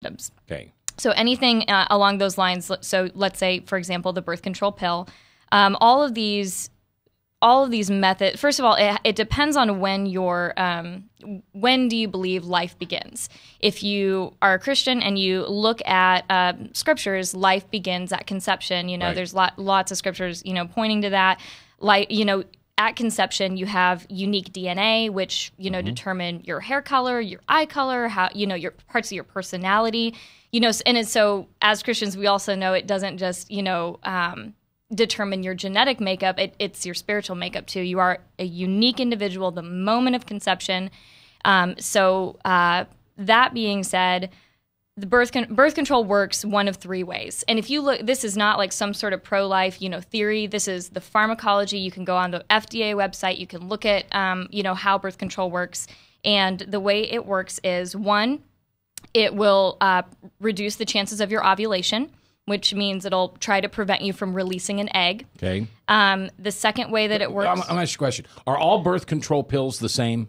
Okay. So anything along those lines. So let's say, for example, the birth control pill. All of these methods. First of all, it depends on when do you believe life begins. If you are a Christian and you look at scriptures, life begins at conception. Right. There's lots of scriptures, pointing to that. Like, at conception, you have unique DNA, which, determine your hair color, your eye color, how, your parts of your personality, and so as Christians, we also know it doesn't just, determine your genetic makeup. It's your spiritual makeup too. You are a unique individual the moment of conception. That being said, the birth control works one of three ways. And if you look, this is not like some sort of pro-life, theory. This is the pharmacology. You can go on the FDA website. You can look at, how birth control works. And the way it works is, one, it will reduce the chances of your ovulation, which means it'll try to prevent you from releasing an egg. Okay. The second way that it works... I'm going to ask you a question. Are all birth control pills the same?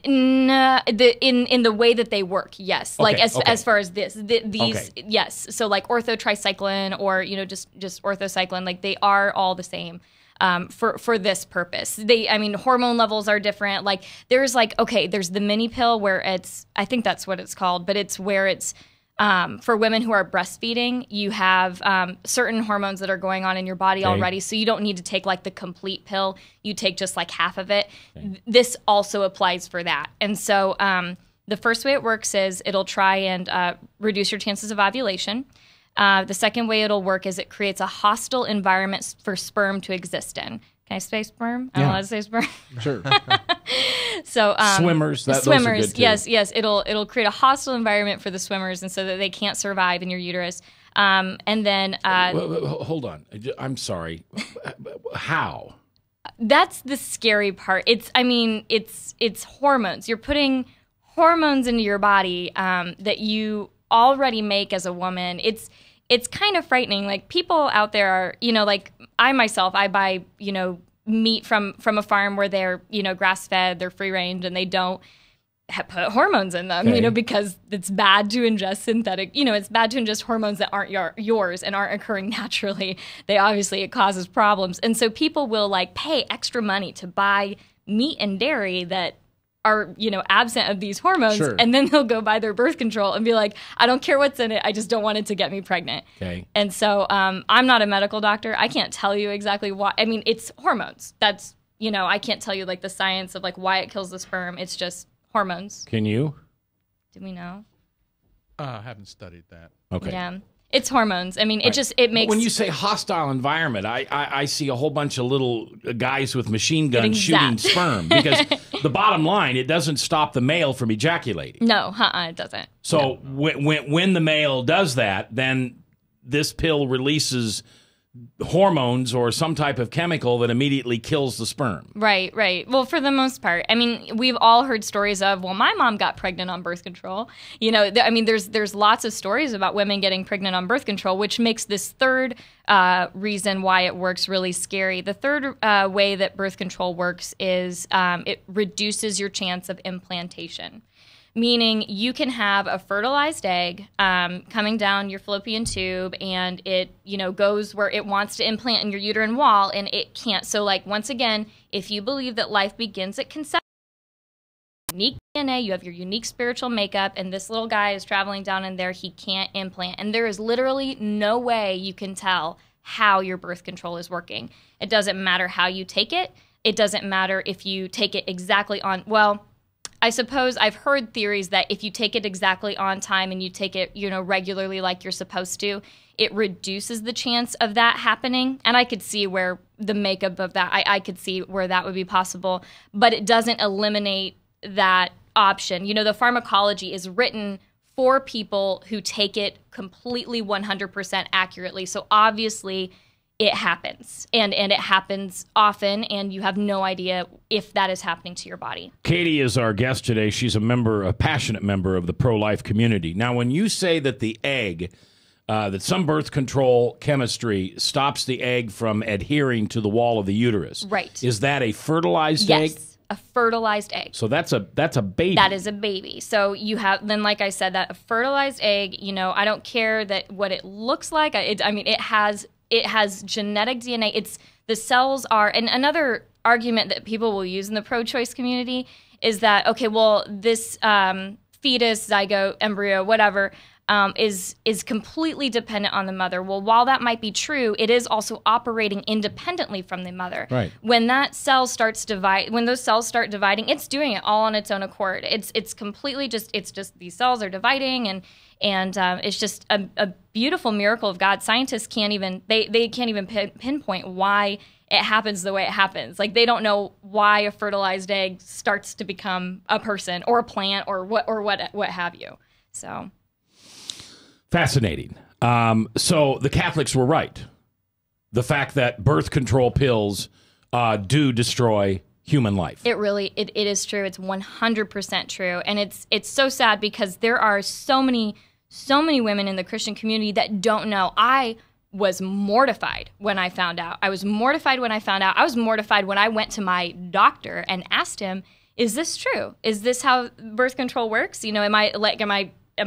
No, in the way that they work, yes. Okay, As far as these, yes. So like orthotricycline or just orthocycline, like they are all the same for this purpose. Hormone levels are different. Like there's the mini pill where I think that's what it's called, but it's where it's for women who are breastfeeding, you have certain hormones that are going on in your body already, so you don't need to take like the complete pill. You take just like half of it. Okay. This also applies for that. And so the first way it works is it'll try and reduce your chances of ovulation. The second way it'll work is it creates a hostile environment for sperm to exist in. Can I say sperm? I don't want to say sperm. Sure. So swimmers, those are good too. Yes. It'll create a hostile environment for the swimmers, and so that they can't survive in your uterus. And then hold on, I'm sorry. How? That's the scary part. It's hormones. You're putting hormones into your body that you already make as a woman. It's kind of frightening. Like people out there are, like I myself, I buy, meat from a farm where they're, grass fed, they're free range, and they don't put hormones in them, because it's bad to ingest synthetic, it's bad to ingest hormones that aren't yours and aren't occurring naturally. It causes problems. And so people will like pay extra money to buy meat and dairy that are, absent of these hormones. Sure. And then they'll go buy their birth control and be like, I don't care what's in it. I just don't want it to get me pregnant. Okay. And so I'm not a medical doctor. I can't tell you exactly why. It's hormones. That's, I can't tell you like the science of like why it kills the sperm. It's just hormones. Can you? Do we know? I haven't studied that. Okay. Yeah. It's hormones. It makes... But when you say hostile environment, I see a whole bunch of little guys with machine guns shooting sperm. Because the bottom line, it doesn't stop the male from ejaculating. No, it doesn't. So when the male does that, then this pill releases hormones or some type of chemical that immediately kills the sperm. Right. Well, for the most part, we've all heard stories of, well, my mom got pregnant on birth control. There's lots of stories about women getting pregnant on birth control, which makes this third reason why it works really scary. The third way that birth control works is it reduces your chance of implantation. Meaning you can have a fertilized egg coming down your fallopian tube, and it, goes where it wants to implant in your uterine wall, and it can't. So, like, once again, if you believe that life begins at conception, unique DNA, you have your unique spiritual makeup, and this little guy is traveling down in there, he can't implant. And there is literally no way you can tell how your birth control is working. It doesn't matter how you take it. It doesn't matter if you take it exactly on, I suppose I've heard theories that if you take it exactly on time and you take it, regularly like you're supposed to, it reduces the chance of that happening. And I could see where the makeup of that, I could see where that would be possible, but it doesn't eliminate that option. The pharmacology is written for people who take it completely 100% accurately. So obviously it happens, and it happens often, and you have no idea if that is happening to your body. Katie is our guest today. She's a passionate member of the pro-life community. Now, when you say that the egg, that some birth control chemistry stops the egg from adhering to the wall of the uterus, right? Is that a fertilized egg? a fertilized egg. So that's a baby. That is a baby. So you have, then like I said, that a fertilized egg, I don't care that what it looks like. It has genetic DNA. The cells are, and another argument that people will use in the pro-choice community is that, okay, well, this fetus, zygote, embryo, whatever, is completely dependent on the mother. Well, while that might be true, it is also operating independently from the mother. Right. When those cells start dividing, it's doing it all on its own accord. It's completely just these cells are dividing, and it's just a beautiful miracle of God. Scientists can't even pinpoint why it happens the way it happens. Like, they don't know why a fertilized egg starts to become a person or a plant or what have you. So fascinating. So the Catholics were right. The fact that birth control pills do destroy human life. It is true. It's 100% true. And it's so sad because there are so many women in the Christian community that don't know. I was mortified when I found out. I was mortified when I went to my doctor and asked him, is this true? Is this how birth control works? Am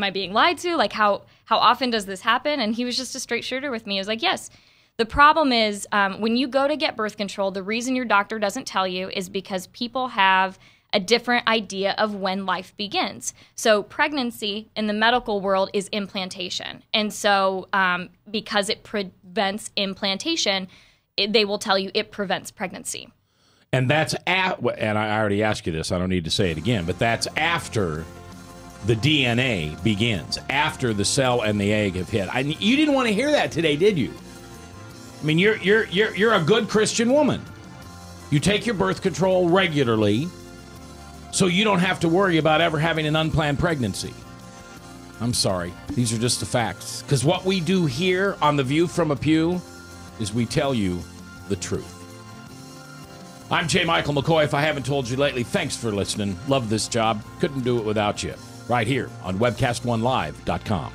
I being lied to? Like, how often does this happen? And he was just a straight shooter with me. He was like, yes. The problem is when you go to get birth control, the reason your doctor doesn't tell you is because people have a different idea of when life begins. So pregnancy in the medical world is implantation. And so because it prevents implantation, they will tell you it prevents pregnancy. And that's and I already asked you this, I don't need to say it again, but that's after the DNA begins, after the cell and the egg have hit. You didn't want to hear that today, did you? I mean, you're a good Christian woman. You take your birth control regularly, so you don't have to worry about ever having an unplanned pregnancy. I'm sorry. These are just the facts. Because what we do here on The View from a Pew is we tell you the truth. I'm J. Michael McCoy. If I haven't told you lately, thanks for listening. Love this job. Couldn't do it without you. Right here on WebcastOneLive.com.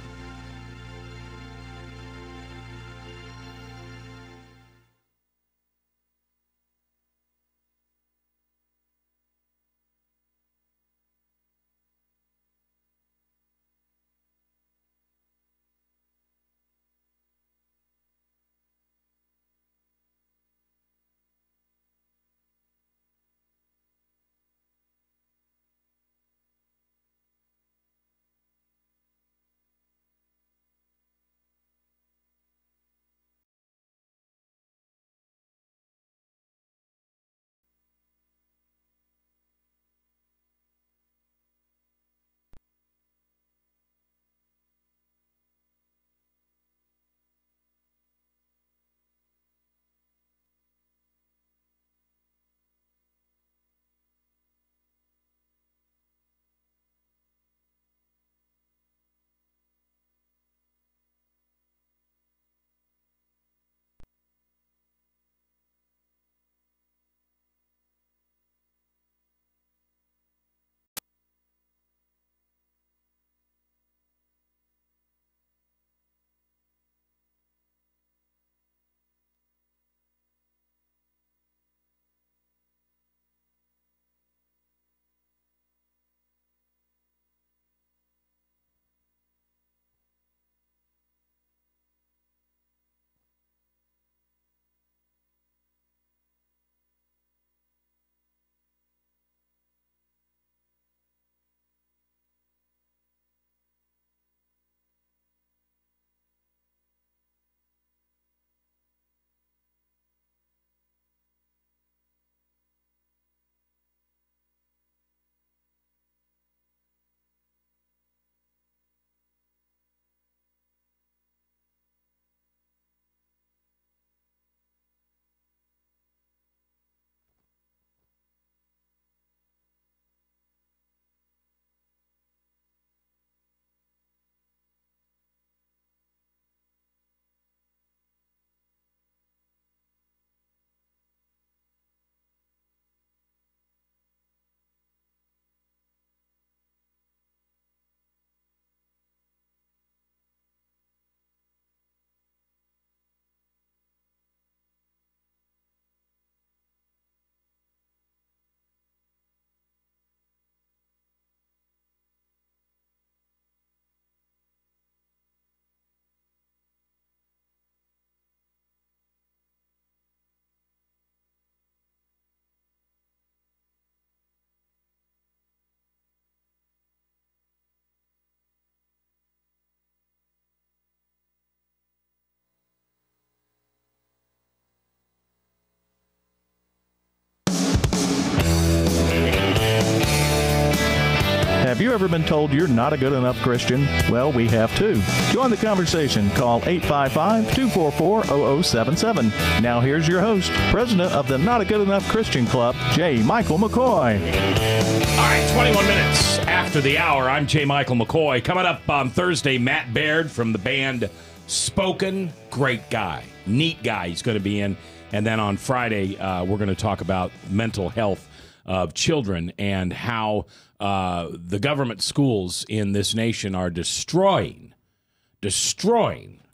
ever been told you're not a good enough Christian? Well, we have too. Join the conversation. Call 855-244-0077. Now here's your host, president of the Not a Good Enough Christian Club, J. Michael McCoy. All right, 21 minutes after the hour. I'm J. Michael McCoy. Coming up on Thursday, Matt Baird from the band Spoken. Great guy. Neat guy. He's going to be in. And then on Friday, we're going to talk about mental health of children and how the government schools in this nation are destroying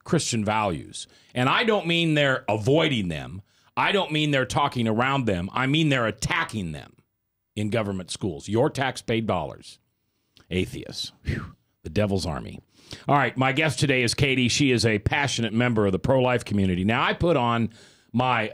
Christian values. And I don't mean they're avoiding them. I don't mean they're talking around them. I mean they're attacking them in government schools. Your tax-paid dollars. Atheists. Whew. The devil's army. All right, my guest today is Katie. She is a passionate member of the pro-life community. Now, I put on my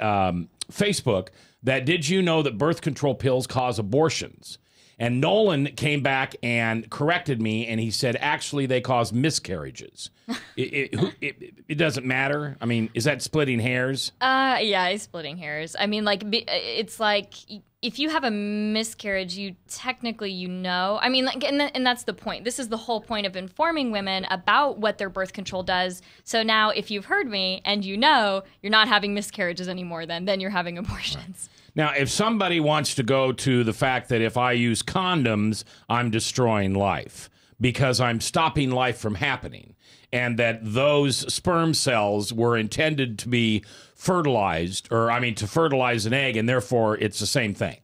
Facebook that did you know that birth control pills cause abortions? And Nolan came back and corrected me, and he said, actually, they cause miscarriages. It doesn't matter. I mean, is that splitting hairs? Yeah, it's splitting hairs. I mean, like, it's like if you have a miscarriage, you technically, I mean, like, and that's the point. This is the whole point of informing women about what their birth control does. So now, if you've heard me and you know you're not having miscarriages anymore, then you're having abortions. Now, if somebody wants to go to the fact that if I use condoms, I'm destroying life because I'm stopping life from happening, and that those sperm cells were intended to be fertilized, to fertilize an egg, and therefore it's the same thing.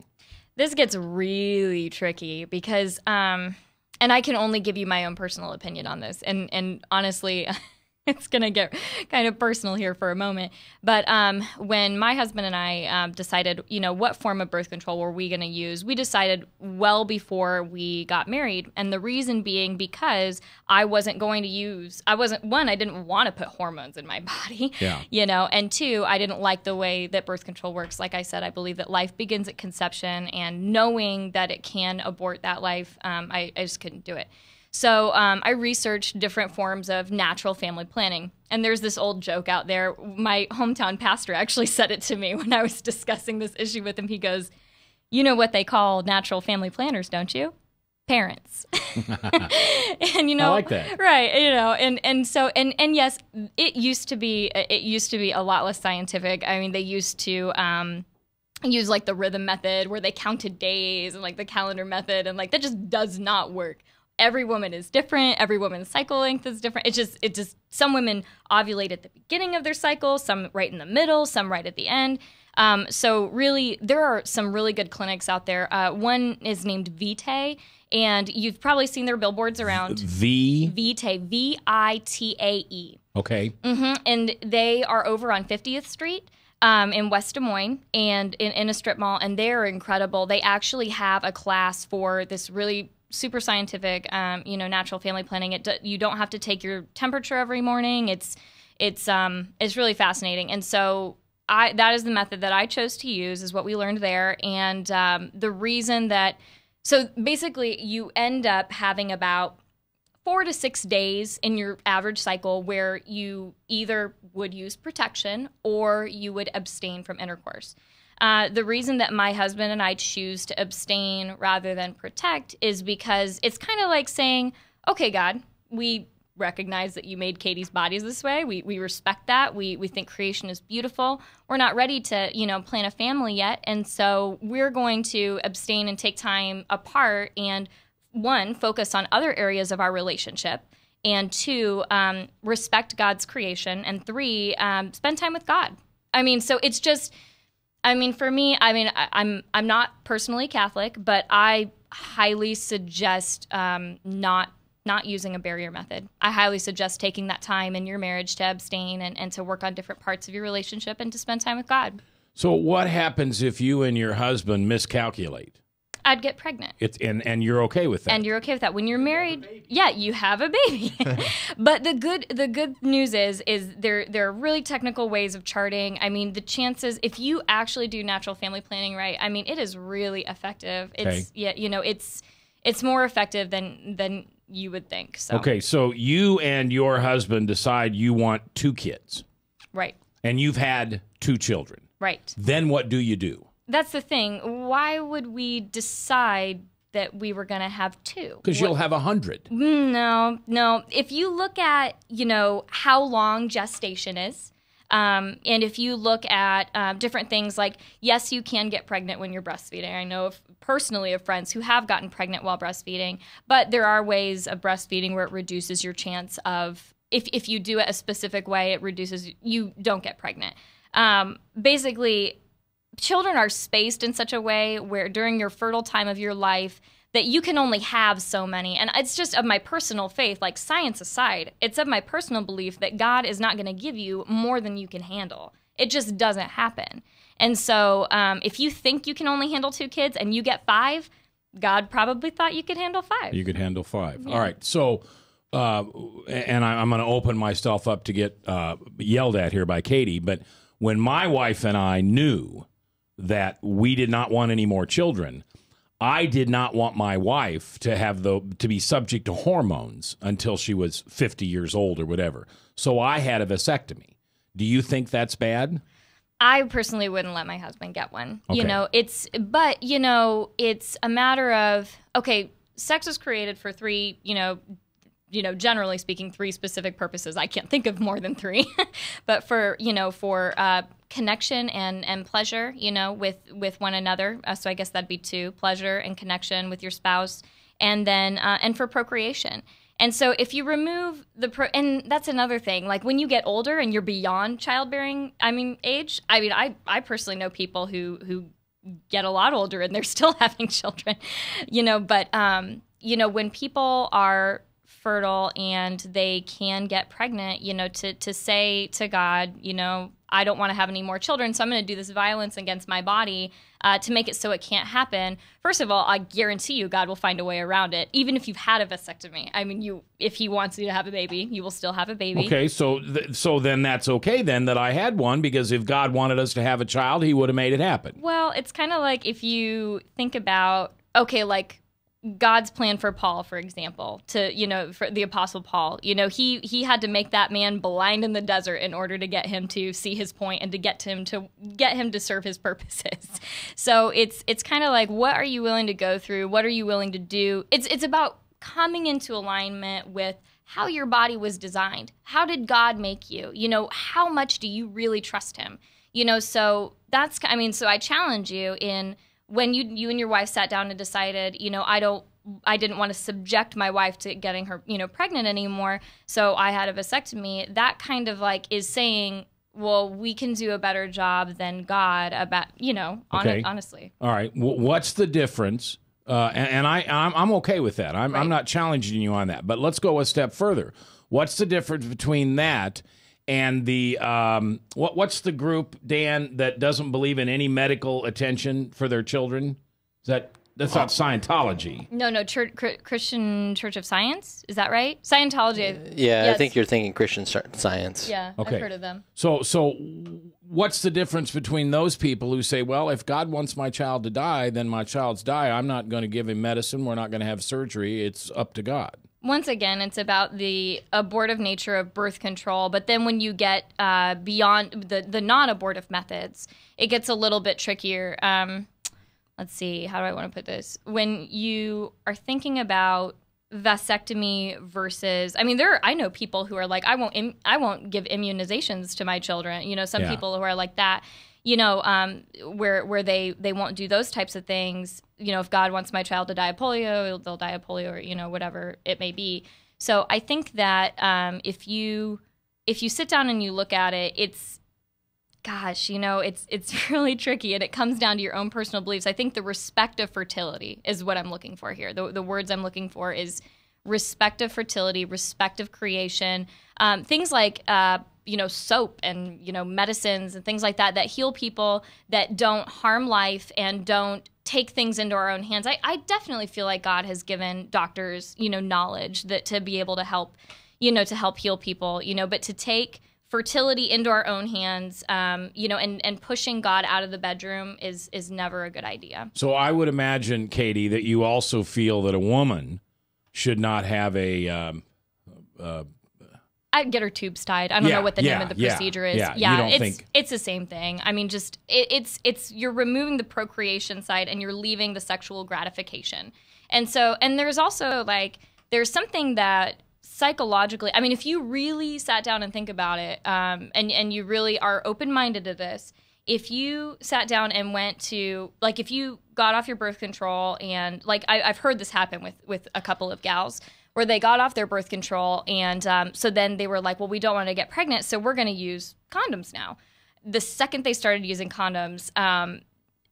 This gets really tricky because, and I can only give you my own personal opinion on this, and honestly, it's going to get kind of personal here for a moment. But when my husband and I decided, what form of birth control were we going to use, we decided well before we got married. And the reason being because I wasn't going to I didn't want to put hormones in my body, and two, I didn't like the way that birth control works. Like I said, I believe that life begins at conception, and knowing that it can abort that life, I just couldn't do it. So I researched different forms of natural family planning. And there's this old joke out there. My hometown pastor actually said it to me when I was discussing this issue with him. He goes, you know what they call natural family planners, don't you? Parents. And I like that. Right, and yes, it used to be a lot less scientific. I mean, they used to use like the rhythm method where they counted days and like the calendar method, and like that just does not work. Every woman is different. Every woman's cycle length is different. It just some women ovulate at the beginning of their cycle, some right in the middle, some right at the end. So really, there are some really good clinics out there. One is named Vitae, and you've probably seen their billboards around. Vitae, Vitae. Okay. Mm-hmm. And they are over on 50th Street. In West Des Moines and in a strip mall, and they're incredible. They actually have a class for this really super scientific, natural family planning. You don't have to take your temperature every morning. It's really fascinating. And so that is the method that I chose to use, is what we learned there. And the reason so basically you end up having about 4 to 6 days in your average cycle where you either would use protection or you would abstain from intercourse. The reason that my husband and I choose to abstain rather than protect is because it's kind of like saying, okay, God, we recognize that you made Katie's bodies this way. We respect that. We think creation is beautiful. We're not ready to, plan a family yet. And so we're going to abstain and take time apart and, one, focus on other areas of our relationship, and two, respect God's creation, and three, spend time with God. So it's just, for me, I'm not personally Catholic, but I highly suggest not using a barrier method. I highly suggest taking that time in your marriage to abstain and to work on different parts of your relationship and to spend time with God. So what happens if you and your husband miscalculate? I'd get pregnant. And you're okay with that. And you're okay with that. When you're married, you have a baby. But the good news is there are really technical ways of charting. The chances, if you actually do natural family planning right, it is really effective. It's it's more effective than you would think. So. Okay, so you and your husband decide you want 2 kids. Right. And you've had 2 children. Right. Then what do you do? That's the thing. Why would we decide that we were going to have 2. Because you'll have 100. No. If you look at, how long gestation is, and if you look at different things like, yes, you can get pregnant when you're breastfeeding. I know personally of friends who have gotten pregnant while breastfeeding, but there are ways of breastfeeding where it reduces your chance of, if you do it a specific way, it reduces, you don't get pregnant. Basically, children are spaced in such a way where during your fertile time of your life that you can only have so many. And it's just of my personal faith, like science aside, it's of my personal belief that God is not going to give you more than you can handle. It just doesn't happen. And so if you think you can only handle 2 kids and you get 5, God probably thought you could handle 5. You could handle 5. Yeah. All right. So, and I'm going to open myself up to get yelled at here by Katie, but when my wife and I knew that we did not want any more children, I did not want my wife to have to be subject to hormones until she was 50 years old or whatever. So I had a vasectomy. Do you think that's bad? I personally wouldn't let my husband get one. Okay. It's a matter of, okay, sex was created for 3, generally speaking, 3 specific purposes. I can't think of more than 3, but for connection and pleasure, with one another. So I guess that'd be 2: pleasure and connection with your spouse, and then and for procreation. And so if you remove and that's another thing, like when you get older and you're beyond childbearing, age. I personally know people who get a lot older and they're still having children, But when people are fertile and they can get pregnant, to say to God, I don't want to have any more children, so I'm going to do this violence against my body to make it so it can't happen. First of all, I guarantee you God will find a way around it, even if you've had a vasectomy. If he wants you to have a baby, you will still have a baby. Okay, so then that's okay then that I had one, because if God wanted us to have a child, he would have made it happen. Well, it's kind of like if you think about, okay, like God's plan for Paul, for example, for the Apostle Paul, he had to make that man blind in the desert in order to get him to see his point and to get him to serve his purposes. So it's kind of like, what are you willing to go through? What are you willing to do? It's about coming into alignment with how your body was designed. How did God make you? How much do you really trust him? So that's, so I challenge you in, when you and your wife sat down and decided, I didn't want to subject my wife to getting her, pregnant anymore, so I had a vasectomy, that kind of like is saying, well, we can do a better job than God about, Okay. honestly. All right. What's the difference? And I'm okay with that. I'm not challenging you on that. But let's go a step further. What's the difference between that and the what's the group, Dan, that doesn't believe in any medical attention for their children? That's not Scientology. No, Christian Church of Science, is that right? Scientology. Yeah, yes. I think you're thinking Christian Science. Yeah, okay. I've heard of them. So what's the difference between those people who say, well, if God wants my child to die, then my child's die. I'm not going to give him medicine. We're not going to have surgery. It's up to God. Once again, it's about the abortive nature of birth control. But then when you get beyond the non-abortive methods, it gets a little bit trickier. Let's see, how do I want to put this? When you are thinking about vasectomy versus, I know people who are like, I won't give immunizations to my children. Some people who are like that. Where they won't do those types of things. If God wants my child to die of polio, they'll die of polio, or whatever it may be. So I think that if you sit down and you look at it, it's really tricky, and it comes down to your own personal beliefs. I think the respect of fertility is what I'm looking for here. The words I'm looking for is respect of fertility, respect of creation, things like soap and medicines and things like that heal people, that don't harm life and don't take things into our own hands. I definitely feel like God has given doctors knowledge that to be able to help heal people, but to take fertility into our own hands, and pushing God out of the bedroom is never a good idea. So I would imagine, Katie, that you also feel that a woman should not have a I'd get her tubes tied. I don't know what the name of the procedure is. It's the same thing. It's you're removing the procreation side and you're leaving the sexual gratification. And there's also like, there's something that psychologically, I mean, if you really sat down and think about it, and you really are open-minded to this, if you sat down and went to, like, if you got off your birth control and, like, I've heard this happen with a couple of gals where they got off their birth control and so then they were like, well, we don't want to get pregnant, so we're going to use condoms now. The second they started using condoms,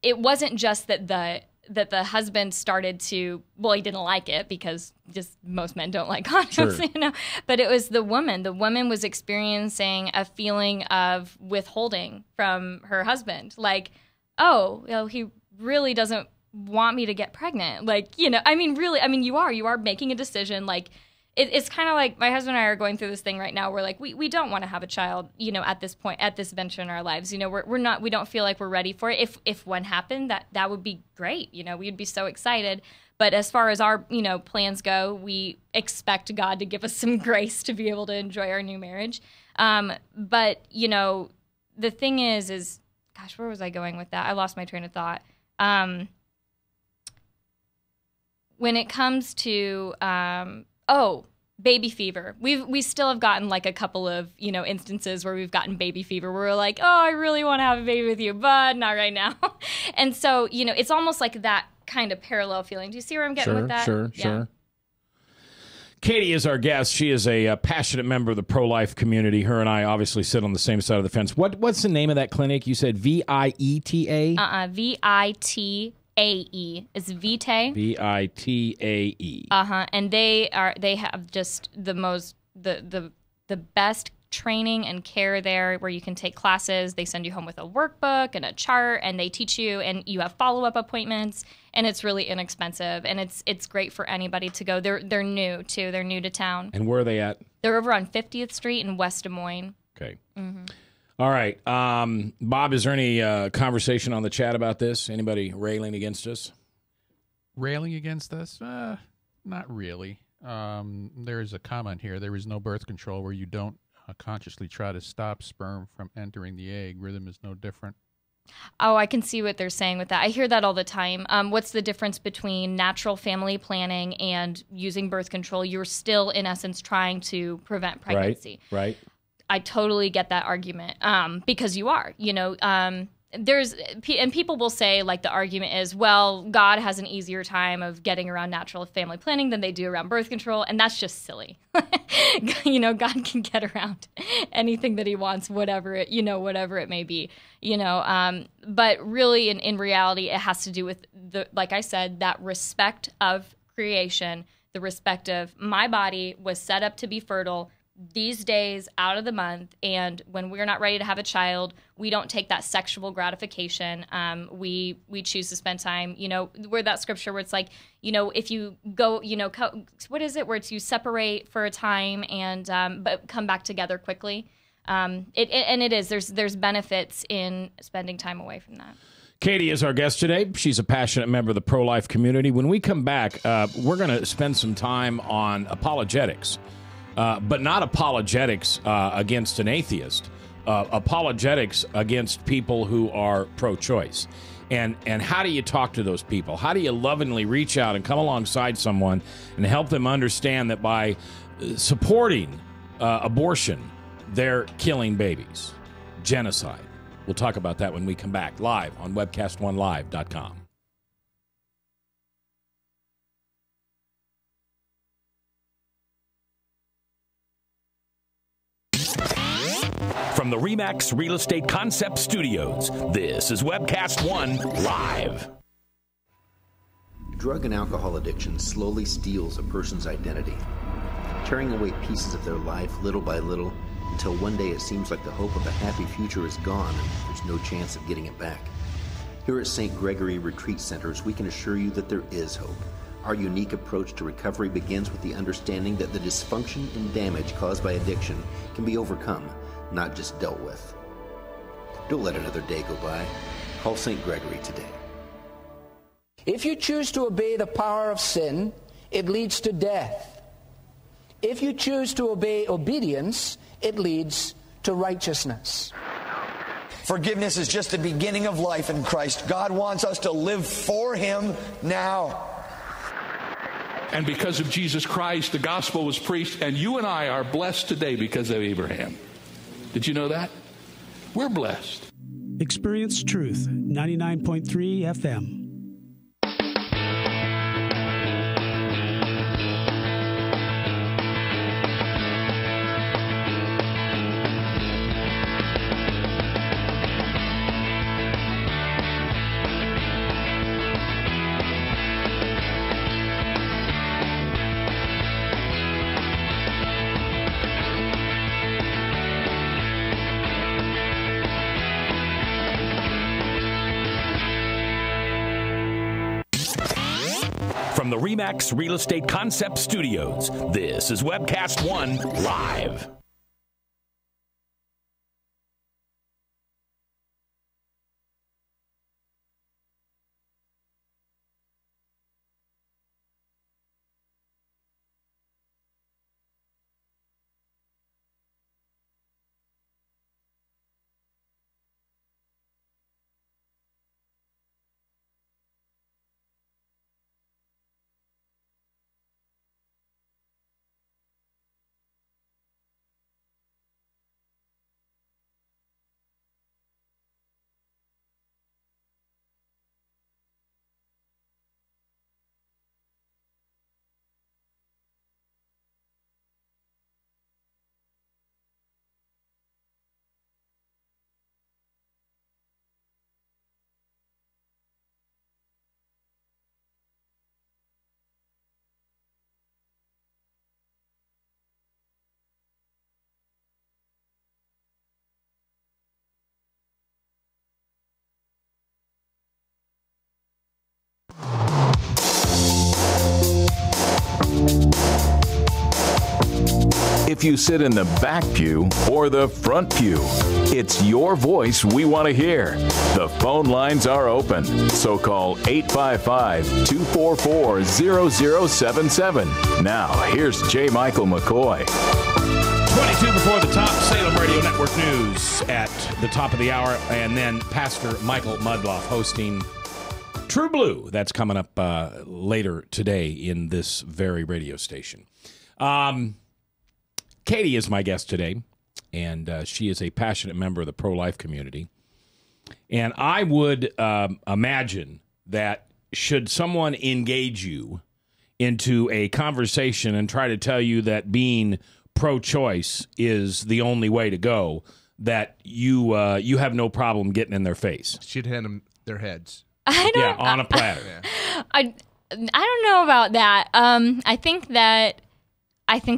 it wasn't just that the husband started to, well, he didn't like it because just most men don't like condoms, Sure. you know, but it was the woman. The woman was experiencing a feeling of withholding from her husband. Like, oh, you know, he really doesn't want me to get pregnant. Like, you know, I mean, really, I mean, you are making a decision. Like, it's kind of like my husband and I are going through this thing right now where, like, we don't want to have a child, you know, at this point, at this venture in our lives. You know, we don't feel like we're ready for it. If one happened, that would be great. You know, we'd be so excited. But as far as our, you know, plans go, we expect God to give us some grace to be able to enjoy our new marriage. But, you know, the thing is, gosh, where was I going with that? I lost my train of thought. When it comes to, baby fever. We still have gotten like a couple of, you know, instances where we've gotten baby fever where we're like, oh, I really want to have a baby with you, but not right now. And so, you know, it's almost like that kind of parallel feeling. Do you see where I'm getting with that? Sure. Katie is our guest. She is a passionate member of the pro-life community. Her and I obviously sit on the same side of the fence. What's the name of that clinic? You said VIETA? VITAE. It's Vitae. VITAE. And they have just the best training and care there where you can take classes. They send you home with a workbook and a chart, and they teach you, and you have follow-up appointments, and it's really inexpensive, and it's great for anybody to go. They're new too. They're new to town. And where are they at? They're over on 50th Street in West Des Moines. Okay. Mm-hmm. All right. Bob, is there any conversation on the chat about this? Anybody railing against us? Railing against us? Not really. There is a comment here. There is no birth control where you don't consciously try to stop sperm from entering the egg. Rhythm is no different. Oh, I can see what they're saying with that. I hear that all the time. What's the difference between natural family planning and using birth control? You're still, in essence, trying to prevent pregnancy. Right. I totally get that argument because you are, you know, and people will say, like, the argument is, well, God has an easier time of getting around natural family planning than they do around birth control, and that's just silly. You know, God can get around anything that he wants, whatever it may be, you know, but really in reality, it has to do with like I said, that respect of creation, the respect of my body was set up to be fertile these days out of the month, and when we're not ready to have a child, we don't take that sexual gratification. We choose to spend time, you know, where that scripture where it's like, you know, if you go, you know, what is it where it's you separate for a time and but come back together quickly. There's benefits in spending time away from that. Katie is our guest today. She's a passionate member of the pro-life community. When we come back, we're going to spend some time on apologetics. But not apologetics against an atheist, apologetics against people who are pro-choice. And how do you talk to those people? How do you lovingly reach out and come alongside someone and help them understand that by supporting abortion, they're killing babies? Genocide. We'll talk about that when we come back live on webcastonelive.com. From the RE/MAX Real Estate Concept Studios, this is Webcast One Live. Drug and alcohol addiction slowly steals a person's identity, tearing away pieces of their life little by little until one day it seems like the hope of a happy future is gone and there's no chance of getting it back. Here at St. Gregory Retreat Centers, we can assure you that there is hope. Our unique approach to recovery begins with the understanding that the dysfunction and damage caused by addiction can be overcome, not just dealt with. Don't let another day go by. Call St. Gregory today. If you choose to obey the power of sin, it leads to death. If you choose to obey obedience, it leads to righteousness. Forgiveness is just the beginning of life in Christ. God wants us to live for Him now. And because of Jesus Christ, the gospel was preached, and you and I are blessed today because of Abraham. Did you know that? We're blessed. Experience Truth, 99.3 FM. From the RE/MAX Real Estate Concept Studios, this is Webcast One Live. If you sit in the back pew or the front pew, it's your voice we want to hear. The phone lines are open, so call 855-244-0077. Now, here's J. Michael McCoy. 22 before the top, Salem Radio Network News at the top of the hour, and then Pastor Michael Mudloff hosting True Blue. That's coming up later today in this very radio station. Katie is my guest today, and she is a passionate member of the pro-life community. And I would imagine that should someone engage you into a conversation and try to tell you that being pro-choice is the only way to go, that you have no problem getting in their face. She'd hand them their heads. On a platter. I don't know about that. I think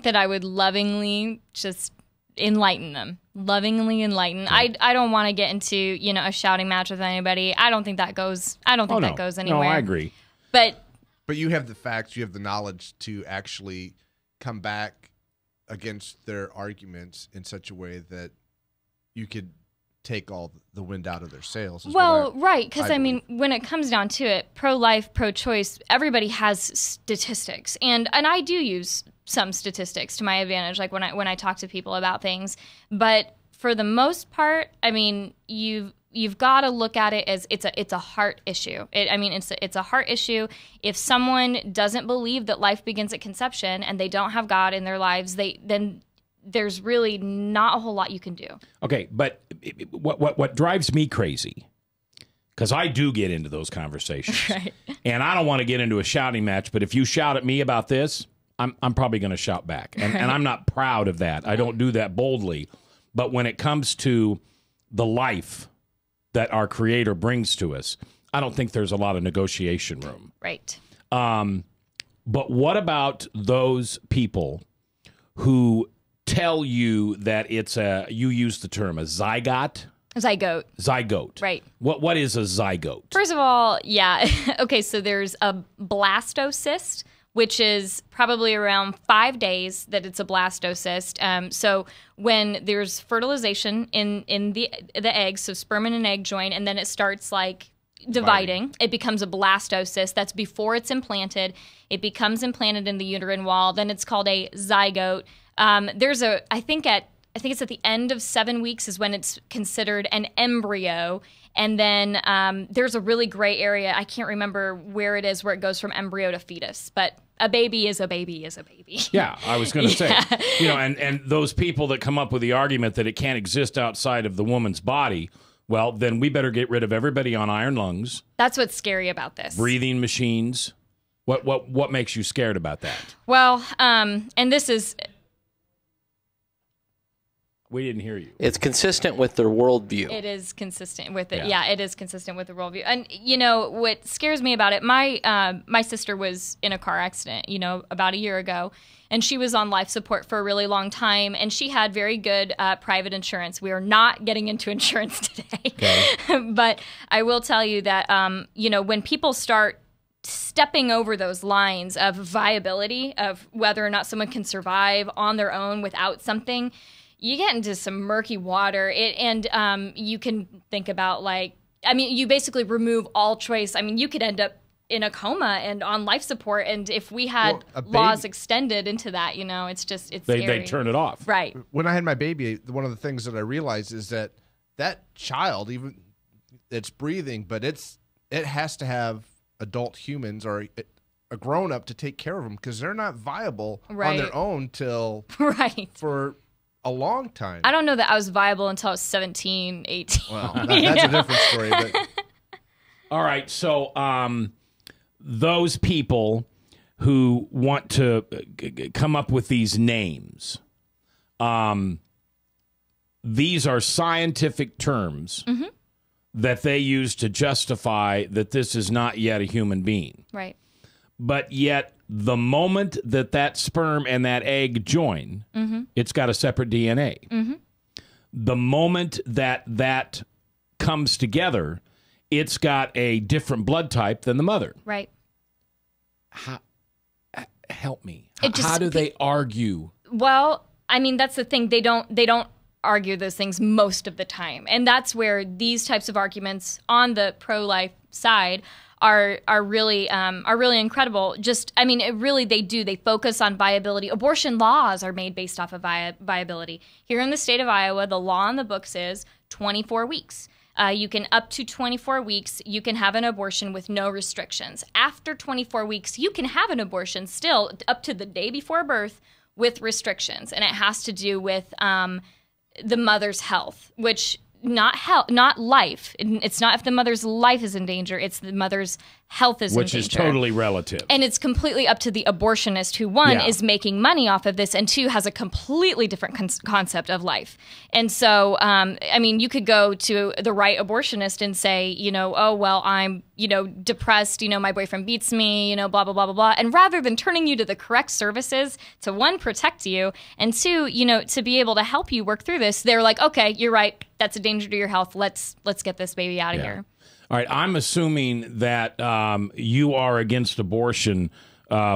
that I would lovingly just enlighten them. Lovingly enlighten. I don't want to get into, a shouting match with anybody. I don't think that goes that goes anywhere. No, I agree. But you have the facts, you have the knowledge to actually come back against their arguments in such a way that you could take all the wind out of their sails. Well, right, because I mean, when it comes down to it, pro-life, pro-choice, everybody has statistics, and I do use some statistics to my advantage, like when I talk to people about things. But for the most part, I mean, you've got to look at it as it's a heart issue. It's a heart issue. If someone doesn't believe that life begins at conception and they don't have God in their lives, then there's really not a whole lot you can do. Okay, but what drives me crazy, because I do get into those conversations, right, and I don't want to get into a shouting match, but if you shout at me about this, I'm probably going to shout back, and I'm not proud of that. I don't do that boldly, but when it comes to the life that our Creator brings to us, I don't think there's a lot of negotiation room. Right. But what about those people who tell you that it's you use the term a zygote? Zygote. Zygote. Right. What is a zygote? First of all, yeah. Okay, so there's a blastocyst, which is probably around 5 days that it's a blastocyst. So when there's fertilization in the egg, so sperm and an egg join, and then it starts like dividing, it becomes a blastocyst. That's before it's implanted. It becomes implanted in the uterine wall. Then it's called a zygote. I think at I think it's at the end of 7 weeks is when it's considered an embryo. And then there's a really gray area. I can't remember where it is where it goes from embryo to fetus, but a baby is a baby is a baby. Yeah, I was going to say, and those people that come up with the argument that it can't exist outside of the woman's body, well, then we better get rid of everybody on iron lungs. That's what's scary about this. Breathing machines. What makes you scared about that? Well, and this is... We didn't hear you. It's consistent with their worldview. It is consistent with it. Yeah, it is consistent with the worldview. And, what scares me about it, my sister was in a car accident, about a year ago, and she was on life support for a really long time, and she had very good private insurance. We are not getting into insurance today. Okay. But I will tell you that, when people start stepping over those lines of viability, of whether or not someone can survive on their own without something, you get into some murky water. You can think about you basically remove all choice. I mean, you could end up in a coma and on life support. And if we had laws extended into that, it's scary. They turn it off. Right. When I had my baby, one of the things that I realized is that child, even it's breathing, but it has to have adult humans or a grown-up to take care of them because they're not viable on their own till for a long time. I don't know that I was viable until I was 17, 18. Well, that's a different story. But. All right, so those people who want to come up with these names, these are scientific terms that they use to justify that this is not yet a human being. Right. But yet, the moment that sperm and that egg join, it's got a separate DNA. The moment that comes together, it's got a different blood type than the mother. Right. Help me. How do they argue? Well, I mean, that's the thing. They don't argue those things most of the time, and that's where these types of arguments on the pro-life side are really incredible. They focus on viability. Abortion laws are made based off of viability. Here in the state of Iowa, the law on the books is 24 weeks. You can up to 24 weeks, you can have an abortion with no restrictions. After 24 weeks, you can have an abortion still up to the day before birth with restrictions, and it has to do with the mother's health, which not life. It's not if the mother's life is in danger, it's the mother's health is in danger. Which is totally relative. And it's completely up to the abortionist who, one, is making money off of this, and two, has a completely different concept of life. And so, you could go to the right abortionist and say, oh, well, I'm, depressed, my boyfriend beats me, blah, blah, blah, blah, blah. And rather than turning you to the correct services to, one, protect you, and two, to be able to help you work through this, they're like, okay, you're right. That's a danger to your health. Let's get this baby out of here. All right, I'm assuming that you are against abortion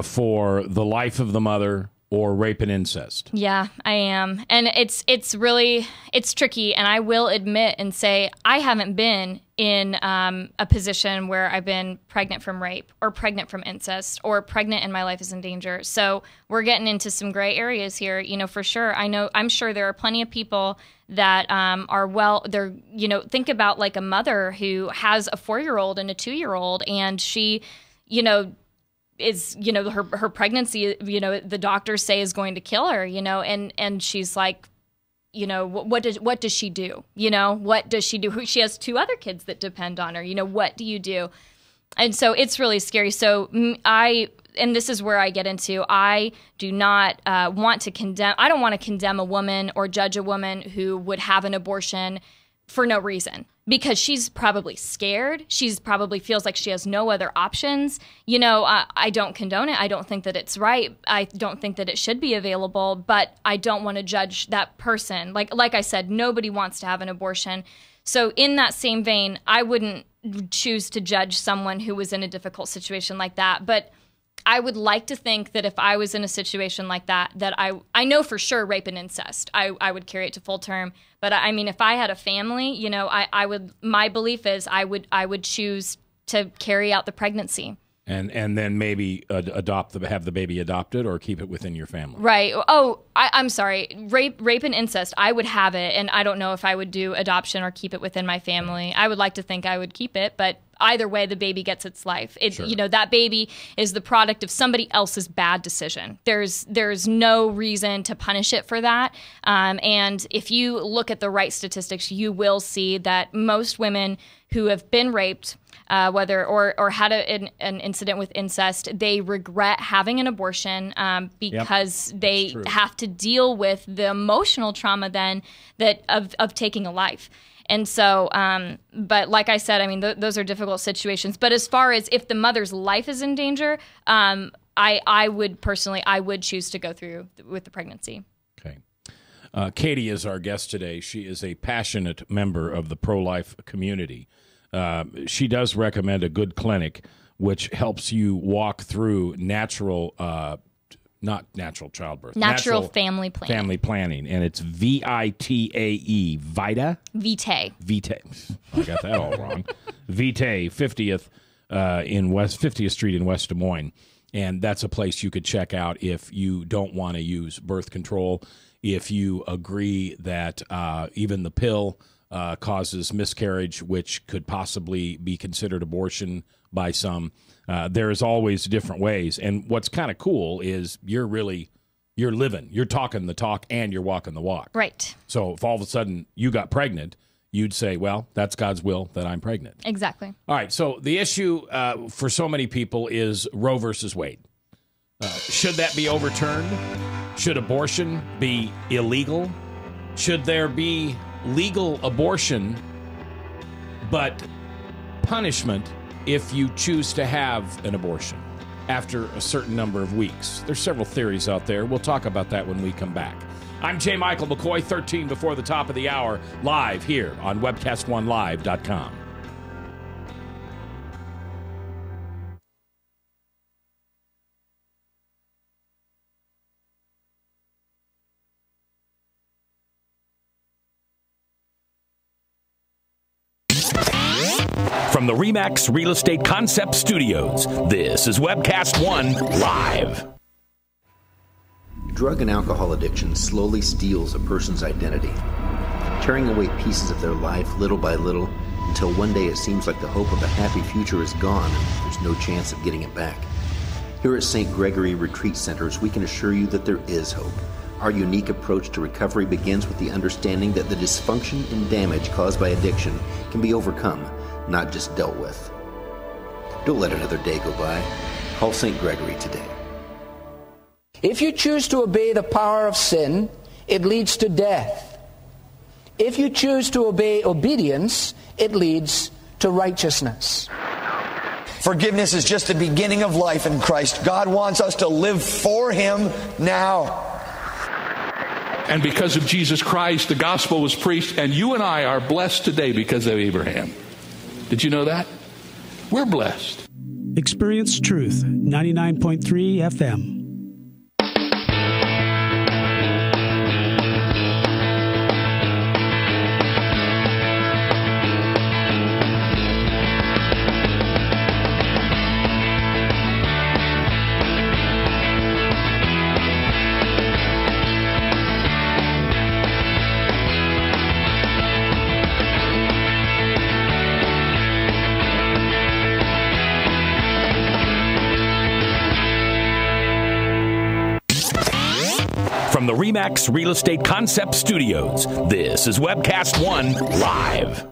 for the life of the mother or rape and incest. Yeah, I am. And it's tricky, and I will admit and say I haven't been in a position where I've been pregnant from rape or pregnant from incest or pregnant and my life is in danger. So we're getting into some gray areas here, for sure. I'm sure there are plenty of people that think about like a mother who has a 4-year-old and a 2-year-old, and she, is, her pregnancy, the doctors say is going to kill her, and she's like, what does she do? What does she do? She has 2 other kids that depend on her. What do you do? And so it's really scary. So and this is where I get into, I do not want to condemn, I don't want to condemn a woman or judge a woman who would have an abortion for no reason, because she's probably scared. She's probably feels like she has no other options. I don't condone it. I don't think that it's right. I don't think that it should be available, but I don't want to judge that person. Like I said, nobody wants to have an abortion. So in that same vein, I wouldn't choose to judge someone who was in a difficult situation like that. But I would like to think that if I was in a situation like that, that I know for sure rape and incest, I would carry it to full term. But I mean, if I had a family, my belief is I would choose to carry out the pregnancy. And then maybe have the baby adopted or keep it within your family. Right. Oh, I'm sorry. Rape and incest, I would have it, and I don't know if I would do adoption or keep it within my family. I would like to think I would keep it, but either way, the baby gets its life. Sure. That baby is the product of somebody else's bad decision. There's no reason to punish it for that. And if you look at the right statistics, you will see that most women who have been raped, whether or had an incident with incest, they regret having an abortion because they have to deal with the emotional trauma then of taking a life. And so, but like I said, I mean, those are difficult situations. But as far as if the mother's life is in danger, I would choose to go through with the pregnancy. Okay. Katie is our guest today. She is a passionate member of the pro-life community. She does recommend a good clinic which helps you walk through not natural childbirth. Natural family planning. Family planning. And it's VITAE. Vita? Vitae. I got that all wrong. Vitae, 50th Street in West Des Moines. And that's a place you could check out if you don't want to use birth control, if you agree that even the pill causes miscarriage, which could possibly be considered abortion by some. There's always different ways. And what's kind of cool is you're living, you're talking the talk and you're walking the walk. Right. So if all of a sudden you got pregnant, you'd say, well, that's God's will that I'm pregnant. Exactly. All right. So the issue for so many people is Roe versus Wade. Should that be overturned? Should abortion be illegal? Should there be legal abortion, but punishment if you choose to have an abortion after a certain number of weeks? There's several theories out there. We'll talk about that when we come back. I'm J. Michael McCoy, 13 before the top of the hour, live here on WebcastOneLive.com. From the RE/MAX Real Estate Concept Studios, this is Webcast One Live. Drug and alcohol addiction slowly steals a person's identity, tearing away pieces of their life little by little until one day it seems like the hope of a happy future is gone and there's no chance of getting it back. Here at St. Gregory Retreat Centers, we can assure you that there is hope. Our unique approach to recovery begins with the understanding that the dysfunction and damage caused by addiction can be overcome, not just dealt with. Don't let another day go by. Call St. Gregory today. If you choose to obey the power of sin, it leads to death. If you choose to obey obedience, it leads to righteousness. Forgiveness is just the beginning of life in Christ. God wants us to live for Him now. And because of Jesus Christ, the gospel was preached, and you and I are blessed today because of Abraham. Did you know that? We're blessed. Experience Truth, 99.3 FM. From the RE/MAX Real Estate Concept Studios, this is Webcast One Live.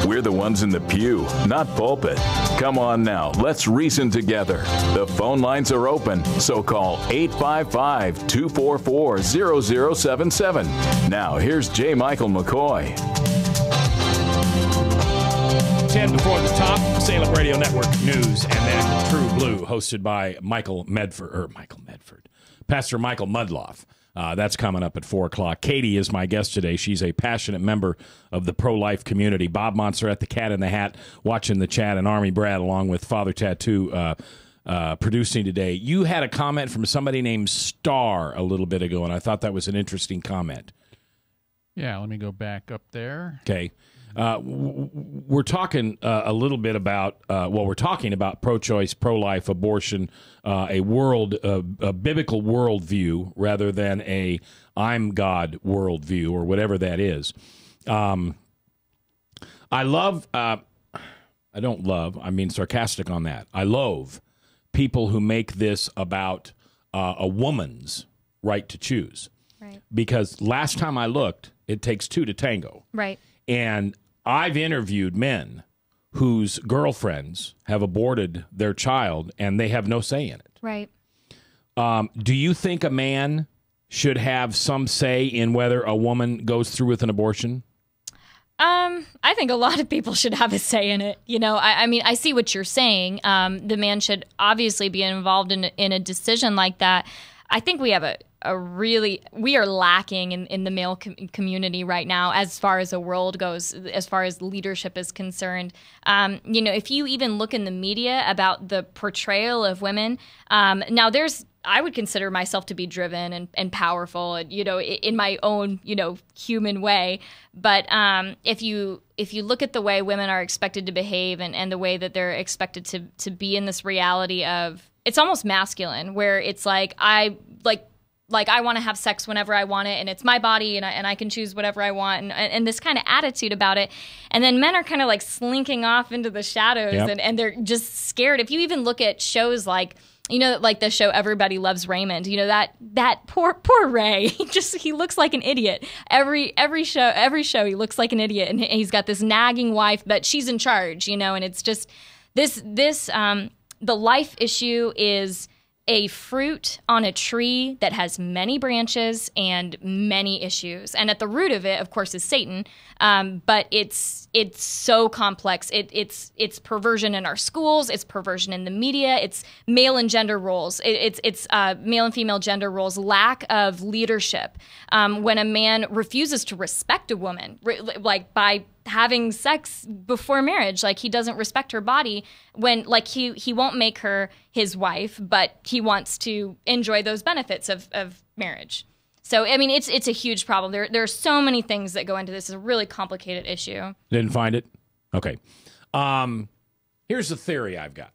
We're the ones in the pew, not pulpit. Come on now, let's reason together. The phone lines are open, so call 855-244-0077. Now, here's J. Michael McCoy. 10 before the top, Salem Radio Network News, and then True Blue, hosted by Pastor Michael Mudloff. That's coming up at 4 o'clock. Katie is my guest today. She's a passionate member of the pro-life community. Bob Monster at the Cat in the Hat, watching the chat, and Army Brad, along with Father Tattoo, producing today. You had a comment from somebody named Star a little bit ago, and I thought that was an interesting comment. Yeah, let me go back up there. Okay. We're talking a little bit about, we're talking about pro-choice, pro-life, abortion, a biblical worldview rather than a I'm God worldview or whatever that is. I mean sarcastic on that. I loathe people who make this about a woman's right to choose. Right. Because last time I looked, it takes two to tango. Right. And I've interviewed men whose girlfriends have aborted their child and they have no say in it. Right. Do you think a man should have some say in whether a woman goes through with an abortion? I think a lot of people should have a say in it. You know, I mean, I see what you're saying. The man should obviously be involved in a decision like that. I think we have we are lacking in the male community right now as far as the world goes, as far as leadership is concerned. You know, if you even look in the media about the portrayal of women, now I would consider myself to be driven and powerful, you know, in my own, you know, human way. But if you look at the way women are expected to behave and the way that they're expected to be in this reality of, it's almost masculine, where it's like I want to have sex whenever I want it, and it's my body, and I can choose whatever I want, and this kind of attitude about it. And then men are kind of like slinking off into the shadows, Yep. and they're just scared. If you even look at shows like, you know, like the show Everybody Loves Raymond, you know, that poor Ray, he looks like an idiot. Every show he looks like an idiot, and he's got this nagging wife, but she's in charge, you know, and it's just the life issue is a fruit on a tree that has many branches and many issues. And at the root of it, of course, is Satan. But it's so complex. It's perversion in our schools. It's perversion in the media. It's male and gender roles. It's male and female gender roles, lack of leadership. When a man refuses to respect a woman, like by having sex before marriage, like he doesn't respect her body, when like he won't make her his wife, but he wants to enjoy those benefits of marriage. So I mean, it's a huge problem. There are so many things that go into this. It's a really complicated issue. Didn't find it? Okay. Here's the theory I've got,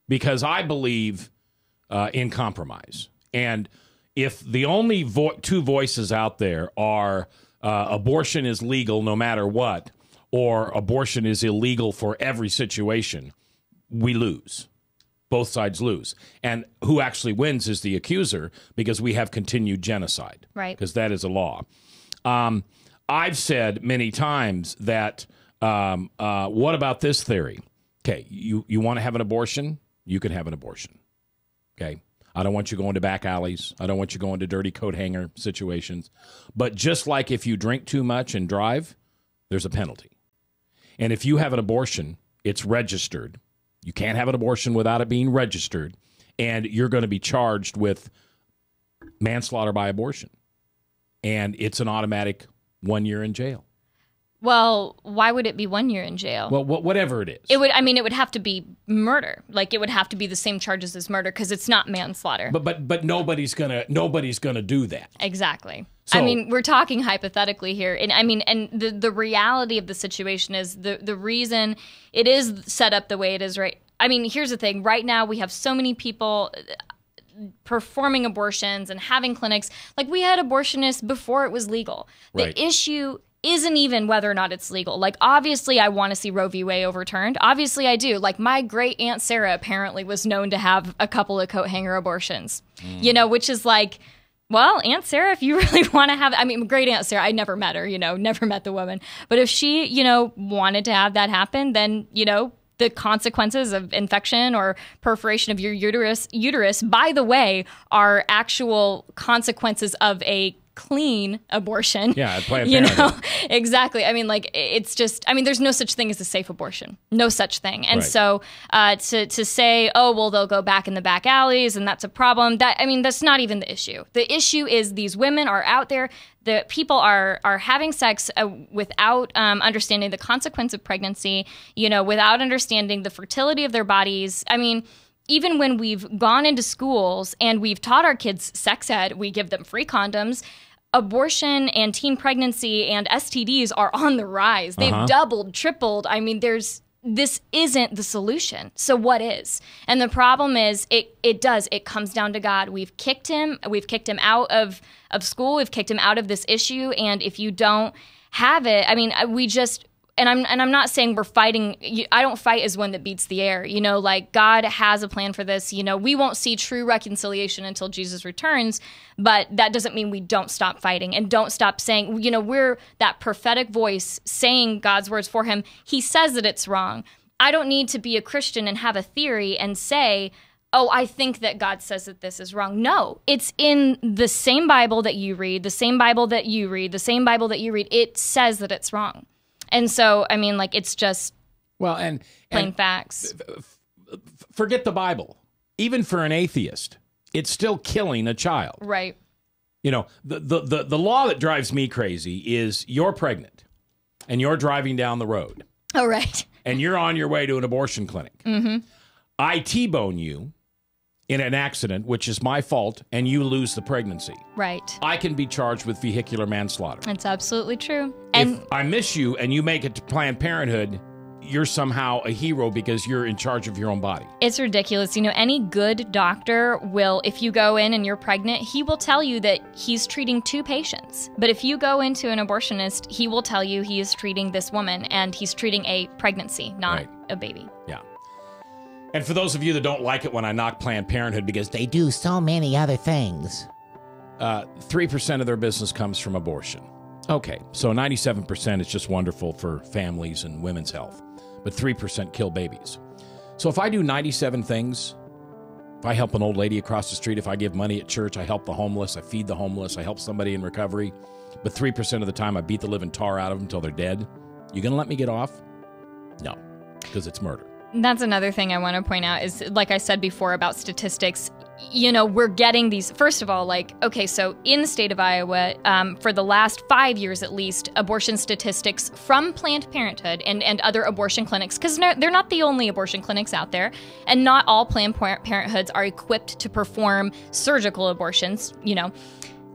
because I believe in compromise. And if the only two voices out there are abortion is legal no matter what, or abortion is illegal for every situation, we lose. Both sides lose. And who actually wins is the accuser, because we have continued genocide. Right. Because that is a law. I've said many times that, what about this theory? Okay, you want to have an abortion? You can have an abortion. Okay? I don't want you going to back alleys. I don't want you going to dirty coat hanger situations. But just like if you drink too much and drive, there's a penalty. And if you have an abortion, it's registered. You can't have an abortion without it being registered. And you're going to be charged with manslaughter by abortion. And it's an automatic 1 year in jail. Well, why would it be 1 year in jail? Well, whatever it is. It would have to be murder. Like, it would have to be the same charges as murder, because it's not manslaughter. But nobody's gonna do that. Exactly. So, I mean, we're talking hypothetically here. And I mean, and the reality of the situation is the reason it is set up the way it is, right? I mean, here's the thing. Right now, we have so many people performing abortions and having clinics. Like, we had abortionists before it was legal. Right. The issue isn't even whether or not it's legal. Like, obviously, I want to see Roe v. Wade overturned. Obviously, I do. Like, my great Aunt Sarah apparently was known to have a couple of coat hanger abortions, you know, which is like, well, Aunt Sarah, if you really want to have, I mean, great Aunt Sarah, I never met her, you know, never met the woman. But if she, you know, wanted to have that happen, then, you know, the consequences of infection or perforation of your uterus, by the way, are actual consequences of a clean abortion. Yeah, Planned Parenthood. Parenthood. Exactly. I mean, like, it's just, I mean, there's no such thing as a safe abortion. No such thing. And Right. so to say, oh, well, they'll go back in the back alleys and that's a problem, that's not even the issue. The issue is these women are out there, the people are having sex without understanding the consequence of pregnancy, you know, without understanding the fertility of their bodies. I mean, even when we've gone into schools and we've taught our kids sex ed, we give them free condoms. Abortion and teen pregnancy and STDs are on the rise. They've doubled, tripled. I mean, this isn't the solution. So what is? And the problem is it comes down to God. We've kicked him out of school. We've kicked him out of this issue. And if you don't have it, I mean, I'm not saying we're fighting. I don't fight as one that beats the air. You know, like God has a plan for this. You know, we won't see true reconciliation until Jesus returns, but that doesn't mean we don't stop fighting and don't stop saying, you know, we're that prophetic voice saying God's words for him. He says that it's wrong. I don't need to be a Christian and have a theory and say, oh, I think that God says that this is wrong. No, it's in the same Bible that you read, the same Bible that you read, the same Bible that you read. It says that it's wrong. And so, I mean, like, it's just plain facts. Forget the Bible. Even for an atheist, it's still killing a child. Right. You know, the law that drives me crazy is you're pregnant and you're driving down the road. Oh, right. And you're on your way to an abortion clinic. Mm-hmm. I T-bone you in an accident, which is my fault, and you lose the pregnancy. Right. I can be charged with vehicular manslaughter. That's absolutely true. And if I miss you and you make it to Planned Parenthood, you're somehow a hero because you're in charge of your own body. It's ridiculous. You know, any good doctor will, if you go in and you're pregnant, he will tell you that he's treating 2 patients. But if you go into an abortionist, he will tell you he is treating this woman and he's treating a pregnancy, not a baby. Yeah. And for those of you that don't like it when I knock Planned Parenthood because they do so many other things, 3% of their business comes from abortion. Okay, so 97% is just wonderful for families and women's health, but 3% kill babies. So if I do 97 things, if I help an old lady across the street, if I give money at church, I help the homeless, I feed the homeless, I help somebody in recovery, but 3% of the time I beat the living tar out of them until they're dead, you gonna let me get off? No, because it's murder. That's another thing I want to point out is, like I said before about statistics, you know, we're getting these, first of all, like, okay, so in the state of Iowa, for the last 5 years at least, abortion statistics from Planned Parenthood and other abortion clinics, because they're not the only abortion clinics out there, and not all Planned Parenthoods are equipped to perform surgical abortions, you know.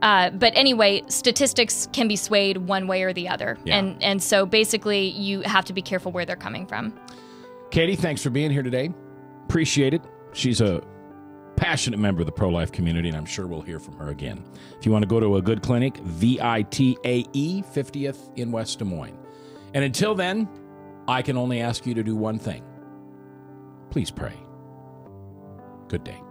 But anyway, statistics can be swayed one way or the other. Yeah. And so basically you have to be careful where they're coming from. Katie, thanks for being here today. Appreciate it. She's a passionate member of the pro-life community, and I'm sure we'll hear from her again. If you want to go to a good clinic, VITAE 50th in West Des Moines. And until then, I can only ask you to do one thing. Please pray. Good day.